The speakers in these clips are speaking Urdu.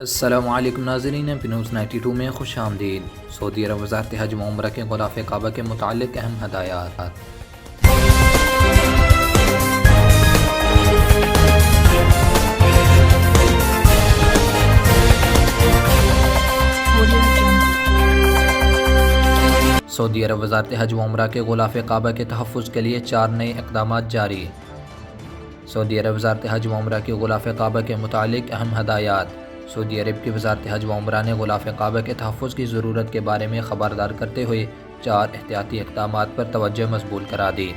السلام علیکم ناظرین، پینوز 92 میں خوش آمدید۔ سعودی عرب وزارت حج و عمرہ کے غلاف کعبہ کے متعلق اہم ہدایات۔ سعودی عرب وزارت حج و عمرہ کے غلاف کعبہ کے تحفظ کے لیے 4 نئے اقدامات جاری۔ سعودی عرب وزارت حج و عمرہ کے غلاف کعبہ کے متعلق اہم ہدایات۔ سعودی عرب کی وزارت حج و عمرہ نے غلاف کعبہ کے تحفظ کی ضرورت کے بارے میں خبردار کرتے ہوئے 4 احتیاطی اقدامات پر توجہ مبذول کرا دی۔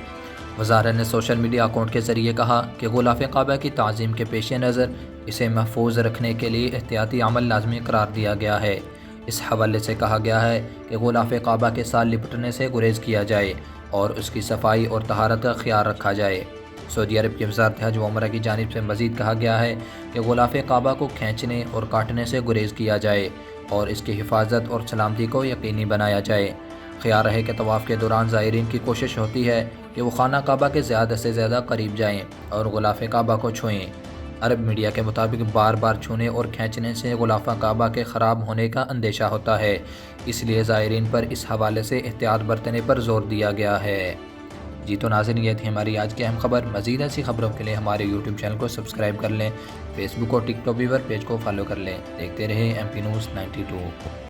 وزارت نے سوشل میڈیا اکاؤنٹ کے ذریعے کہا کہ غلاف کعبہ کی تعظیم کے پیش نظر اسے محفوظ رکھنے کے لیے احتیاطی عمل لازمی قرار دیا گیا ہے۔ اس حوالے سے کہا گیا ہے کہ غلاف کعبہ کے ساتھ لپٹنے سے گریز کیا جائے اور اس کی صفائی اور طہارت کا خیال رکھا جائے۔ سعودی عرب کی وزارت حج و عمرہ کی جانب سے مزید کہا گیا ہے کہ غلاف کعبہ کو کھینچنے اور کاٹنے سے گریز کیا جائے اور اس کی حفاظت اور سلامتی کو یقینی بنایا جائے۔ خیال رہے کہ طواف کے دوران زائرین کی کوشش ہوتی ہے کہ وہ خانہ کعبہ کے زیادہ سے زیادہ قریب جائیں اور غلاف کعبہ کو چھوئیں۔ عرب میڈیا کے مطابق بار بار چھونے اور کھینچنے سے غلاف کعبہ کے خراب ہونے کا اندیشہ ہوتا ہے، اس لیے زائرین پر اس حوالے سے احتیاط برتنے پر زور دیا گیا ہے۔ جی تو ناظرین، یہ تھی ہماری آج کی اہم خبر۔ مزید ایسی خبروں کے لیے ہمارے یوٹیوب چینل کو سبسکرائب کر لیں، فیس بک اور ٹک ٹاک پر پیج کو فالو کر لیں۔ دیکھتے رہیں MP News 92۔